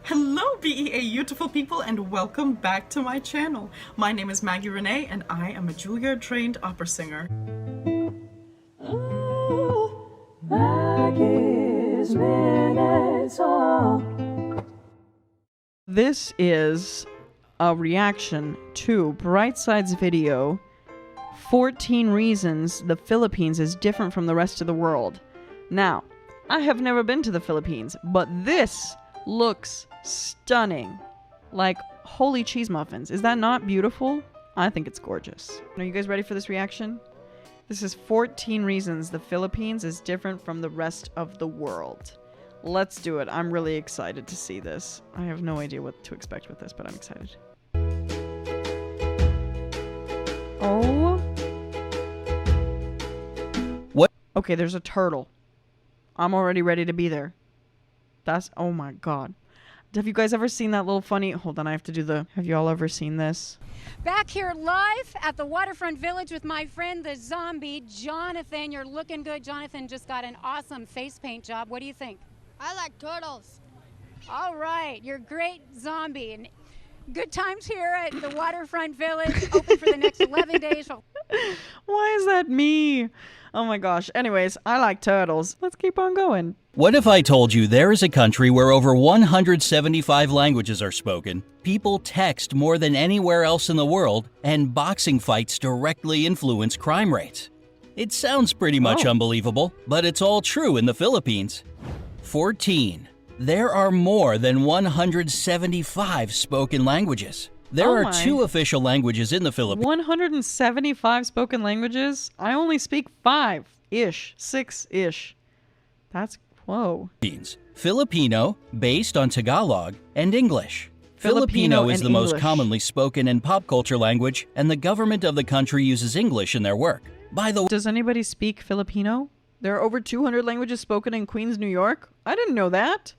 Hello BEA beautiful people and welcome back to my channel. My name is Maggie Renee and I am a Juilliard trained opera singer. Oh, Maggie's Minutes. This is a reaction to Brightside's video, 14 Reasons the Philippines is Different from the Rest of the World. Now, I have never been to the Philippines, but this looks stunning. Like, holy cheese muffins. Is that not beautiful? I think it's gorgeous. Are you guys ready for this reaction? This is 14 Reasons the Philippines is Different from the Rest of the World. Let's do it. I'm really excited to see this. I have no idea what to expect with this, but I'm excited. Oh. What? Okay, there's a turtle. I'm already ready to be there. That's, oh my god. Have you guys ever seen that little funny, hold on, I have to do the, have you all ever seen this? Back here live at the Waterfront Village with my friend the zombie, Jonathan. You're looking good. Jonathan just got an awesome face paint job. What do you think? I like turtles. All right, you're great zombie. And good times here at the Waterfront Village, open for the next 11 days. Why is that me? Oh my gosh. Anyways, I like turtles. Let's keep on going. What if I told you there is a country where over 175 languages are spoken, people text more than anywhere else in the world, and boxing fights directly influence crime rates? It sounds pretty much unbelievable, but it's all true in the Philippines. 14. There are more than 175 spoken languages. There are 2 official languages in the Philippines. 175 spoken languages? I only speak 5-ish, 6-ish. That's, whoa. Filipino, based on Tagalog, and English. Filipino is the most commonly spoken and pop culture language, and the government of the country uses English in their work. By the way, does anybody speak Filipino? There are over 200 languages spoken in Queens, New York? I didn't know that.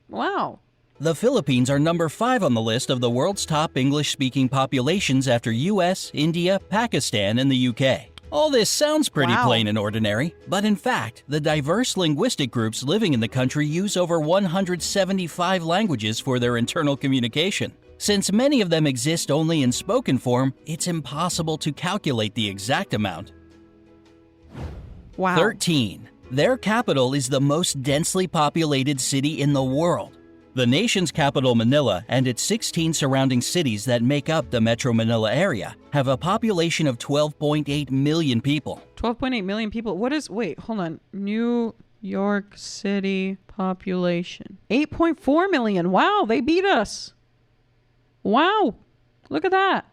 Wow. The Philippines are number 5 on the list of the world's top English-speaking populations after US, India, Pakistan, and the UK. All this sounds pretty plain and ordinary, but in fact, the diverse linguistic groups living in the country use over 175 languages for their internal communication. Since many of them exist only in spoken form, it's impossible to calculate the exact amount. Wow. 13. Their capital is the most densely populated city in the world. The nation's capital, Manila, and its 16 surrounding cities that make up the Metro Manila area have a population of 12.8 million people. 12.8 million people? What is, wait, hold on. New York City population. 8.4 million. Wow, they beat us. Wow. Look at that.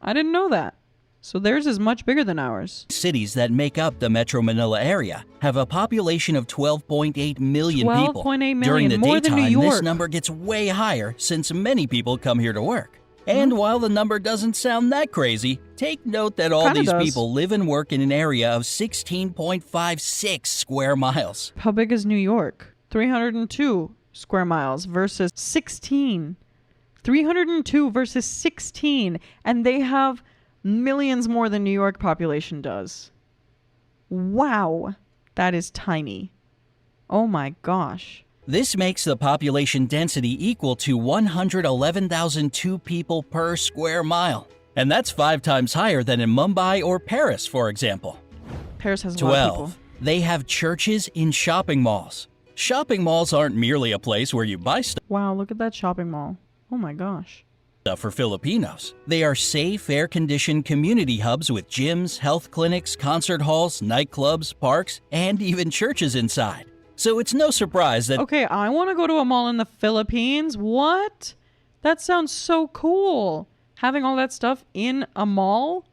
I didn't know that. So theirs is much bigger than ours. Cities that make up the Metro Manila area have a population of 12.8 million people. 12.8 million, During the more than New daytime, York. this number gets way higher since many people come here to work. And while the number doesn't sound that crazy, take note that all these people live and work in an area of 16.56 square miles. How big is New York? 302 square miles versus 16. 302 versus 16. And they have millions more than New York population does. Wow. That is tiny. Oh my gosh. This makes the population density equal to 111,002 people per square mile. And that's 5 times higher than in Mumbai or Paris, for example. Paris has a lot of people. 12. They have churches in shopping malls. Shopping malls aren't merely a place where you buy stuff. Wow, look at that shopping mall. Oh my gosh. For Filipinos. They are safe, air-conditioned community hubs with gyms, health clinics, concert halls, nightclubs, parks, and even churches inside. So it's no surprise that— Okay, I want to go to a mall in the Philippines. What? That sounds so cool. Having all that stuff in a mall?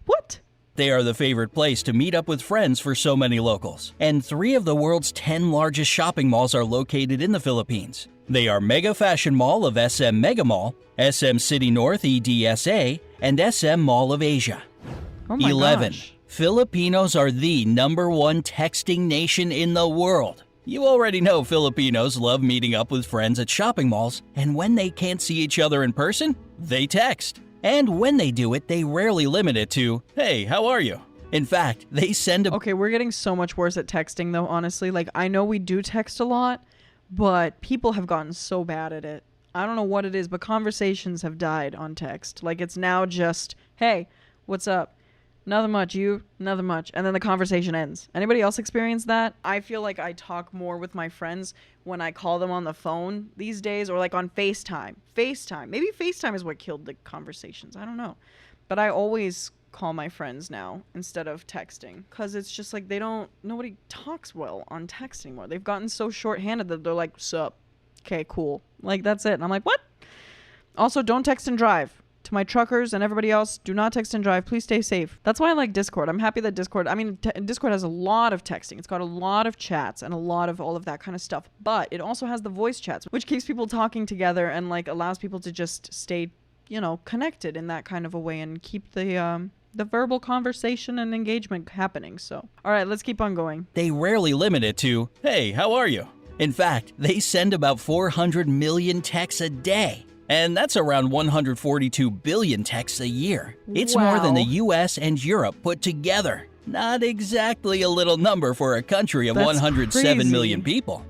What? they are the favorite place to meet up with friends for so many locals. And 3 of the world's 10 largest shopping malls are located in the Philippines. They are Mega Fashion Mall of SM Mega Mall, SM City North EDSA, and SM Mall of Asia. Oh my 11. Gosh. Filipinos are the #1 texting nation in the world. You already know Filipinos love meeting up with friends at shopping malls, and when they can't see each other in person, they text. And when they do it, they rarely limit it to, "Hey, how are you?" In fact, they send a— Okay, we're getting so much worse at texting though, honestly. Like, I know we do text a lot, but people have gotten so bad at it. I don't know what it is, but conversations have died on text. Like, it's now just, hey, what's up? Nothing much, you? Nothing much. And then the conversation ends. Anybody else experience that? I feel like I talk more with my friends when I call them on the phone these days, or like on FaceTime. Maybe FaceTime is what killed the conversations. I don't know. But I always call my friends now instead of texting, because it's just like nobody talks well on text anymore. They've gotten so shorthanded that they're like, sup, okay, cool, like that's it. And I'm like, what? Also, don't text and drive. To my truckers and everybody else, do not text and drive. Please stay safe. That's why I like Discord. I'm happy that Discord has a lot of texting. It's got a lot of chats and a lot of all of that kind of stuff, but it also has the voice chats, which keeps people talking together and like allows people to just stay, connected in that kind of a way and keep the verbal conversation and engagement happening. So, all right, let's keep on going. They rarely limit it to, hey, how are you? In fact, they send about 400 million texts a day. And that's around 142 billion texts a year. It's more than the US and Europe put together. Not exactly a little number for a country of 107 million people.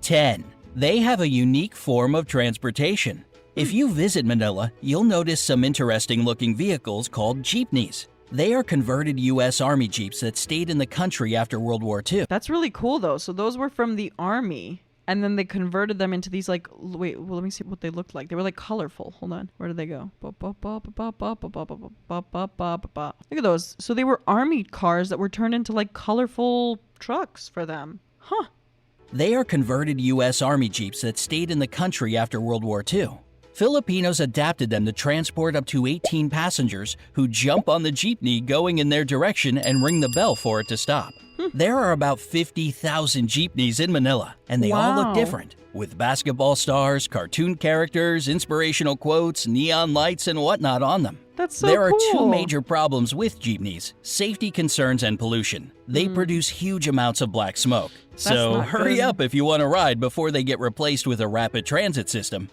10. They have a unique form of transportation. If you visit Manila, you'll notice some interesting looking vehicles called jeepneys. They are converted U.S. Army Jeeps that stayed in the country after World War II. That's really cool, though. So those were from the Army, and then they converted them into these, like, wait, well, let me see what they looked like. They were, like, colorful. Hold on. Where did they go? Look at those. So they were Army cars that were turned into, like, colorful trucks for them. Huh. They are converted U.S. Army Jeeps that stayed in the country after World War II. Filipinos adapted them to transport up to 18 passengers who jump on the jeepney going in their direction and ring the bell for it to stop. There are about 50,000 jeepneys in Manila, and they all look different, with basketball stars, cartoon characters, inspirational quotes, neon lights, and whatnot on them. That's so There cool. are two major problems with jeepneys: safety concerns and pollution. They produce huge amounts of black smoke. So hurry up if you want to ride before they get replaced with a rapid transit system.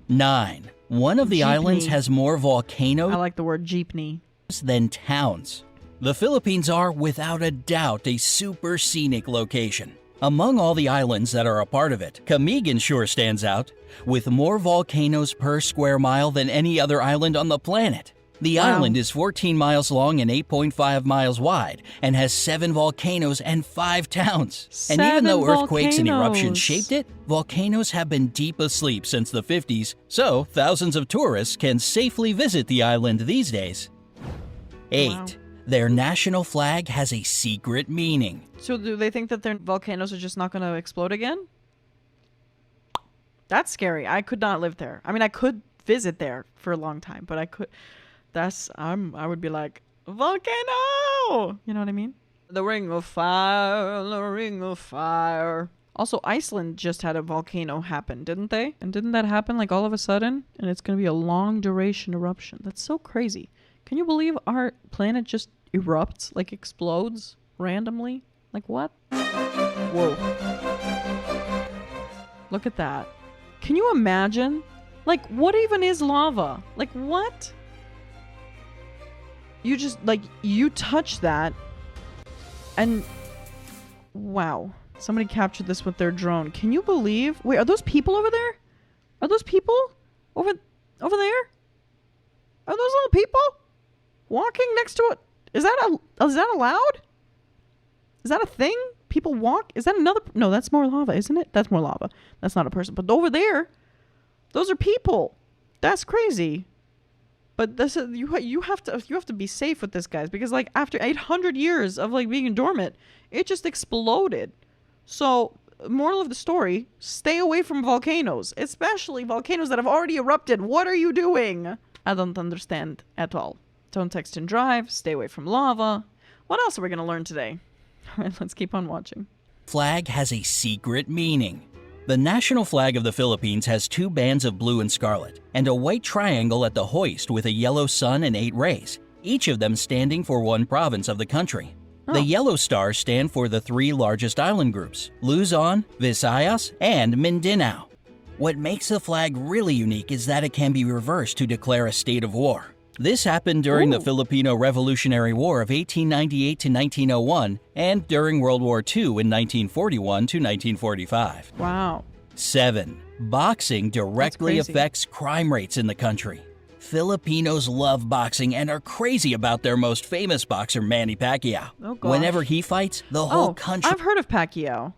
9. One of the islands has more volcanoes I like the word jeepney. than towns. The Philippines are, without a doubt, a super scenic location. Among all the islands that are a part of it, Camigan sure stands out, with more volcanoes per square mile than any other island on the planet. The island is 14 miles long and 8.5 miles wide, and has 7 volcanoes and 5 towns. And even though earthquakes and eruptions shaped it, volcanoes have been deep asleep since the 50s, so thousands of tourists can safely visit the island these days. 8. Their national flag has a secret meaning. So do they think that their volcanoes are just not going to explode again? That's scary. I could not live there. I mean, I could visit there for a long time, but I would be like, volcano! You know what I mean? The ring of fire, the ring of fire. Also, Iceland just had a volcano happen, didn't they? And didn't that happen like all of a sudden? And it's going to be a long duration eruption. That's so crazy. Can you believe our planet just erupts, like explodes randomly? Like what? Whoa. Look at that. Can you imagine? Like, what even is lava? Like, what? You just, like, you touch that and wow. Somebody captured this with their drone. Can you believe? Wait, are those people over there? Are those people over there? Are those little people walking next to it? Is that allowed? Is that a thing? People walk? Is that another? No, that's more lava, isn't it? That's more lava. That's not a person. But over there, those are people. That's crazy. But this is, you have to be safe with this, guys, because like after 800 years of like being dormant, it just exploded. So, moral of the story, stay away from volcanoes, especially volcanoes that have already erupted. What are you doing? I don't understand at all. Don't text and drive, stay away from lava. What else are we going to learn today? All right, let's keep on watching. Flag has a secret meaning. The national flag of the Philippines has 2 bands of blue and scarlet, and a white triangle at the hoist with a yellow sun and 8 rays, each of them standing for one province of the country. The yellow stars stand for the 3 largest island groups: Luzon, Visayas, and Mindanao. What makes the flag really unique is that it can be reversed to declare a state of war. This happened during the Ooh. Filipino Revolutionary War of 1898 to 1901 and during World War II in 1941 to 1945. Wow. 7. Boxing directly crazy. affects crime rates in the country. Filipinos love boxing and are crazy about their most famous boxer, Manny Pacquiao. Oh, gosh. Whenever he fights, the whole Oh, country I've heard of Pacquiao.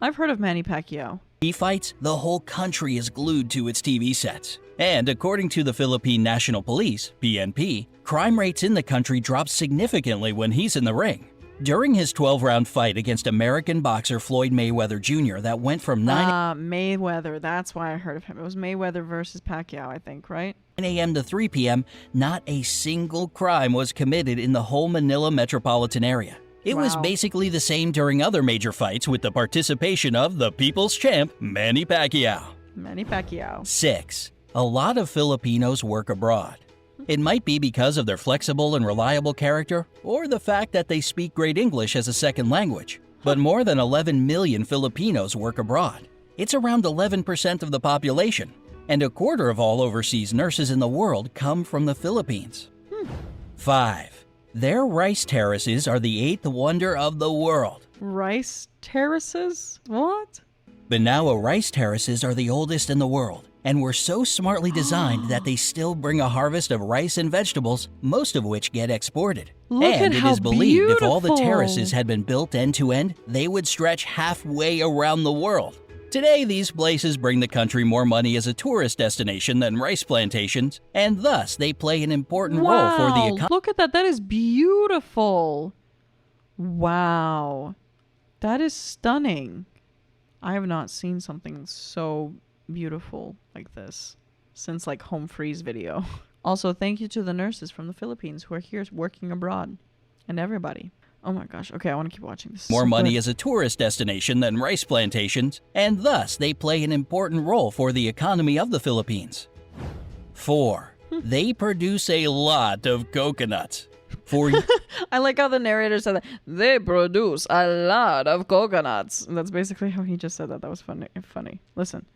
I've heard of Manny Pacquiao. the whole country is glued to its TV sets. And according to the Philippine National Police, PNP, crime rates in the country drop significantly when he's in the ring. During his 12-round fight against American boxer Floyd Mayweather Jr. that went from 9 Mayweather. That's why I heard of him. It was Mayweather versus Pacquiao, I think, right? a.m. to 3 p.m., not a single crime was committed in the whole Manila metropolitan area. It was Wow. basically the same during other major fights with the participation of the people's champ, Manny Pacquiao. Manny Pacquiao. 6. A lot of Filipinos work abroad. It might be because of their flexible and reliable character, or the fact that they speak great English as a second language. But more than 11 million Filipinos work abroad. It's around 11% of the population, and a quarter of all overseas nurses in the world come from the Philippines. 5. Their rice terraces are the 8th wonder of the world. Rice terraces? What? Banawa rice terraces are the oldest in the world and were so smartly designed that they still bring a harvest of rice and vegetables, most of which get exported. Look and at it how is believed if all the beautiful. terraces had been built end to end, they would stretch halfway around the world. Today, these places bring the country more money as a tourist destination than rice plantations, and thus they play an important role for the economy. Look at that. That is beautiful. Wow. That is stunning. I have not seen something so beautiful like this since like Home Freeze video. Also, thank you to the nurses from the Philippines who are here working abroad and everybody. Oh my gosh. Okay, I want to keep watching this. More So money good. as a tourist destination than rice plantations, and thus they play an important role for the economy of the Philippines. 4. They produce a lot of coconuts. For I like how the narrator said that. They produce a lot of coconuts. That's basically how he just said that. That was funny. Listen.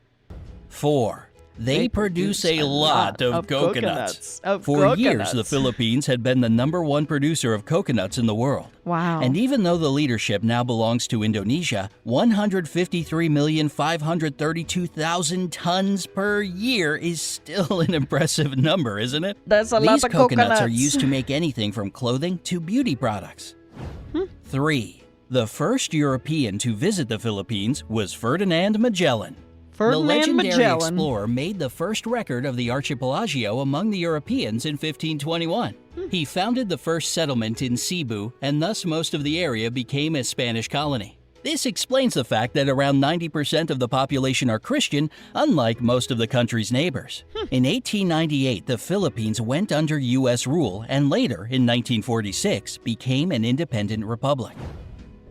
4. They produce a lot of coconuts. Of For years, coconuts. the Philippines had been the #1 producer of coconuts in the world. Wow. And even though the leadership now belongs to Indonesia, 153,532,000 tons per year is still an impressive number, isn't it? That's a These lot of coconuts are coconuts. used to make anything from clothing to beauty products. 3. The first European to visit the Philippines was Ferdinand Magellan. The Ferdinand legendary Magellan. explorer made the first record of the archipelago among the Europeans in 1521. He founded the first settlement in Cebu, and thus most of the area became a Spanish colony. This explains the fact that around 90% of the population are Christian, unlike most of the country's neighbors. In 1898, the Philippines went under U.S. rule and later, in 1946, became an independent republic.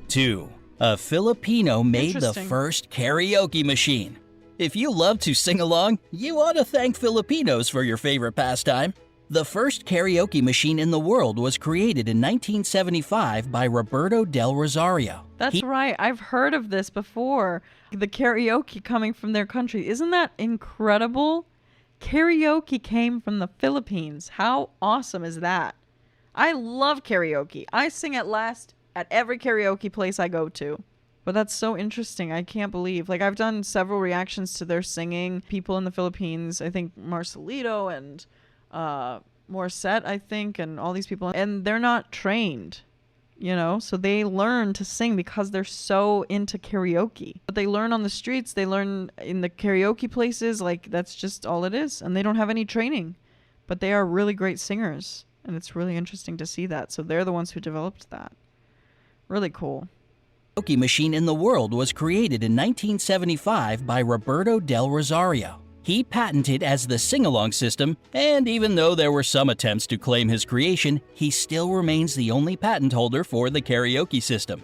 2. A Filipino made the Interesting. first karaoke machine. If you love to sing along, you ought to thank Filipinos for your favorite pastime. The first karaoke machine in the world was created in 1975 by Roberto Del Rosario. That's right. I've heard of this before. The karaoke coming from their country. Isn't that incredible? Karaoke came from the Philippines. How awesome is that? I love karaoke. I sing at last at every karaoke place I go to. But that's so interesting. I can't believe. Like, I've done several reactions to their singing. People in the Philippines, I think Marcelito and Morissette, I think, and all these people. And they're not trained, you know? So they learn to sing because they're so into karaoke. But they learn on the streets. They learn in the karaoke places. Like, that's just all it is. And they don't have any training. But they are really great singers. And it's really interesting to see that. So they're the ones who developed that. Really cool. Karaoke machine in the world was created in 1975 by Roberto Del Rosario. He patented as the sing-along system, and even though there were some attempts to claim his creation, he still remains the only patent holder for the karaoke system.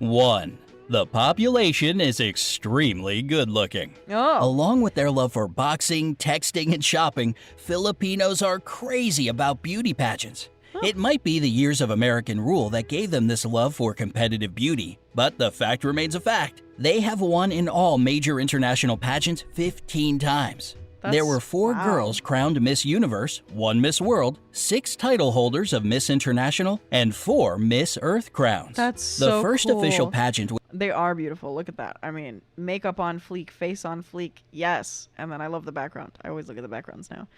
1. The population is extremely good-looking. Oh. Along with their love for boxing, texting, and shopping, Filipinos are crazy about beauty pageants. It might be the years of American rule that gave them this love for competitive beauty, but the fact remains a fact. They have won in all major international pageants 15 times. There were 4 girls crowned Miss Universe, 1 Miss World, 6 title holders of Miss International, and 4 Miss Earth crowns. That's so The first cool. official pageant. They are beautiful. Look at that. I mean, makeup on fleek, face on fleek. Yes. And then I love the background. I always look at the backgrounds now.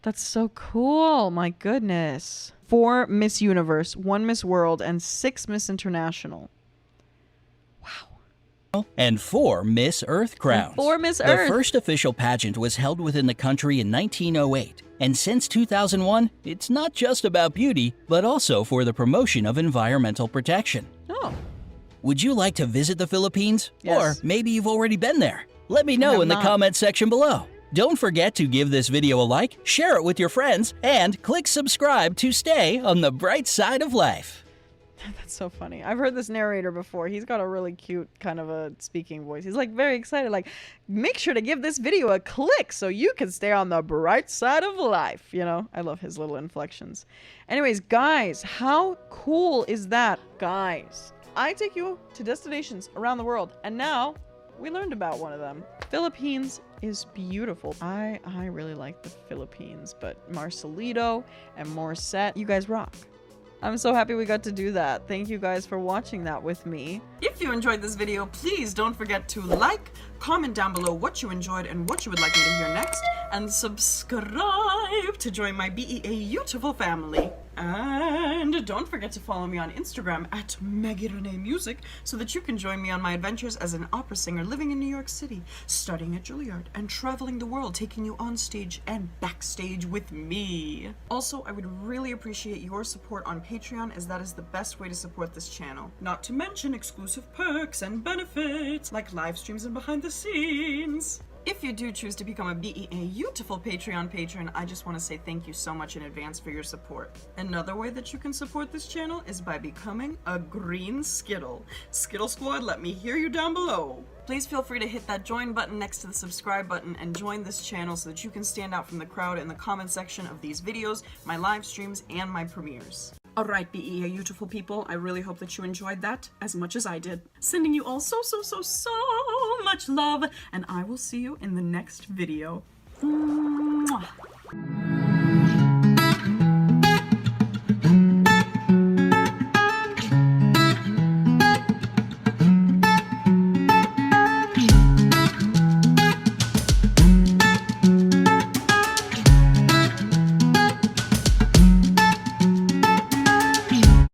That's so cool. My goodness. 4 Miss Universe, 1 Miss World, and 6 Miss International. And 4 Miss Earth crowns. 4 Miss The Earth. first official pageant was held within the country in 1908. And since 2001, it's not just about beauty, but also for the promotion of environmental protection. Oh. Would you like to visit the Philippines? Yes. Or maybe you've already been there. Let me I know have in the not. comment section below. Don't forget to give this video a like, share it with your friends, and click subscribe to stay on the bright side of life. That's so funny. I've heard this narrator before. He's got a really cute kind of a speaking voice. He's like very excited, like, make sure to give this video a click so you can stay on the bright side of life. You know, I love his little inflections. Anyways, guys, how cool is that? Guys, I take you to destinations around the world, and now we learned about one of them. Philippines is beautiful. I really like the Philippines, but Marcelito and Morissette, you guys rock. I'm so happy we got to do that. Thank you guys for watching that with me. If you enjoyed this video, please don't forget to like, comment down below what you enjoyed and what you would like me to hear next, and subscribe to join my beautiful family. And don't forget to follow me on Instagram at Maggie Renee Music so that you can join me on my adventures as an opera singer living in New York City, studying at Juilliard, and traveling the world, taking you on stage and backstage with me. Also, I would really appreciate your support on Patreon, as that is the best way to support this channel. Not to mention exclusive perks and benefits like live streams and behind the scenes. If you do choose to become a beautiful Patreon patron, I just want to say thank you so much in advance for your support. Another way that you can support this channel is by becoming a green Skittle. Skittle Squad, let me hear you down below. Please feel free to hit that join button next to the subscribe button and join this channel so that you can stand out from the crowd in the comment section of these videos, my live streams, and my premieres. Alright, beautiful people, I really hope that you enjoyed that as much as I did. Sending you all so much love, and I will see you in the next video. Mwah.